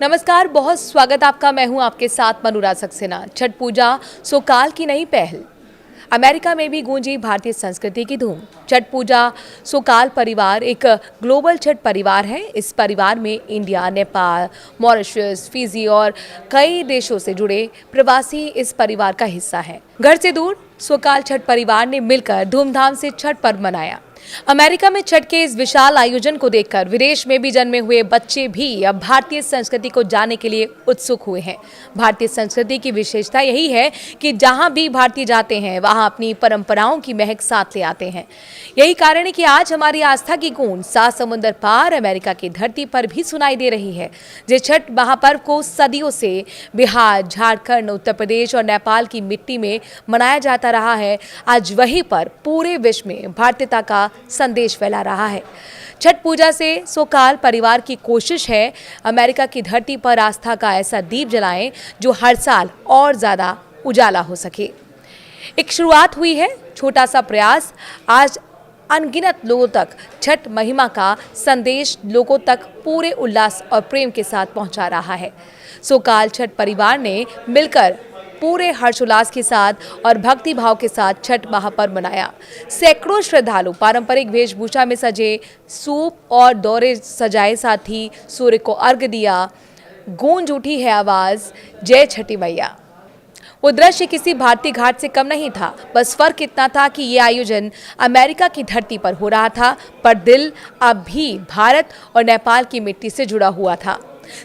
नमस्कार, बहुत स्वागत आपका। मैं हूं आपके साथ मनोराज सक्सेना। छठ पूजा सो काल की नई पहल। अमेरिका में भी गूंजी भारतीय संस्कृति की धूम। छठ पूजा सो काल परिवार एक ग्लोबल छठ परिवार है। इस परिवार में इंडिया, नेपाल, मॉरिशस, फिजी और कई देशों से जुड़े प्रवासी इस परिवार का हिस्सा हैं। घर से दूर सोकाल छठ परिवार ने मिलकर धूमधाम से छठ पर्व मनाया। अमेरिका में छठ के इस विशाल आयोजन को देखकर विदेश में भी जन्मे हुए बच्चे भी अब भारतीय संस्कृति को जानने के लिए उत्सुक हुए हैं। भारतीय संस्कृति की विशेषता यही है कि जहां भी भारतीय जाते हैं वहां अपनी परंपराओं की महक साथ ले आते हैं। यही कारण है कि आज हमारी आस्था की गूंज 7 समुंदर पार अमेरिका की धरती पर भी सुनाई दे रही है। जिस छठ महापर्व को सदियों से बिहार, झारखंड, उत्तर प्रदेश और नेपाल की मिट्टी में मनाया जाता रहा है, आज वहीं पर पूरे विश्व में भारतीयता का संदेश फैला रहा है। छठ पूजा से सोकाल परिवार की कोशिश है अमेरिका की धरती पर आस्था का ऐसा दीप जलाएं जो हर साल और ज्यादा उजाला हो सके। एक शुरुआत हुई है, छोटा सा प्रयास आज अनगिनत लोगों तक छठ महिमा का संदेश लोगों तक पूरे उल्लास और प्रेम के साथ पहुंचा रहा है। सोकाल छठ परिवार ने मिलकर पूरे हर्षोल्लास के साथ और भक्ति भाव के साथ छठ महापर्व मनाया। सैकड़ों श्रद्धालु पारंपरिक वेशभूषा में सजे, सूप और दौरे सजाए, साथ ही सूर्य को अर्घ्य दिया। गूंज उठी है आवाज, जय छठी मैया। वो दृश्य किसी भारतीय घाट से कम नहीं था। बस फर्क इतना था कि ये आयोजन अमेरिका की धरती पर हो रहा था, पर दिल अब भी भारत और नेपाल की मिट्टी से जुड़ा हुआ था।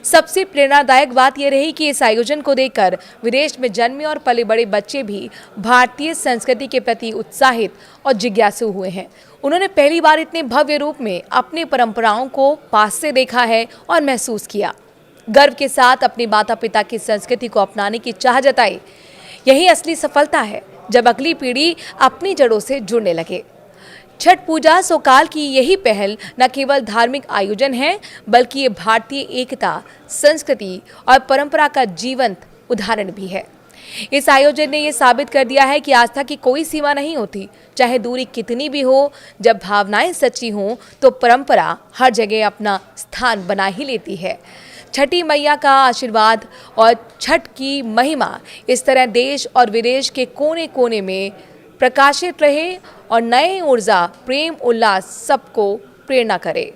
सबसे प्रेरणादायक बात यह रही कि इस आयोजन को देखकर विदेश में जन्मे और पले बड़े बच्चे भी भारतीय संस्कृति के प्रति उत्साहित और जिज्ञासु हुए हैं। उन्होंने पहली बार इतने भव्य रूप में अपनी परंपराओं को पास से देखा है और महसूस किया। गर्व के साथ अपने माता पिता की संस्कृति को अपनाने की चाह जताई। यही असली सफलता है, जब अगली पीढ़ी अपनी जड़ों से जुड़ने लगे। छठ पूजा सोकाल की यही पहल न केवल धार्मिक आयोजन है, बल्कि ये भारतीय एकता, संस्कृति और परंपरा का जीवंत उदाहरण भी है। इस आयोजन ने ये साबित कर दिया है कि आस्था की कोई सीमा नहीं होती, चाहे दूरी कितनी भी हो। जब भावनाएं सच्ची हों तो परंपरा हर जगह अपना स्थान बना ही लेती है। छठी मैया का आशीर्वाद और छठ की महिमा इस तरह देश और विदेश के कोने कोने में प्रकाशित रहे और नए ऊर्जा, प्रेम, उल्लास सबको प्रेरणा करे।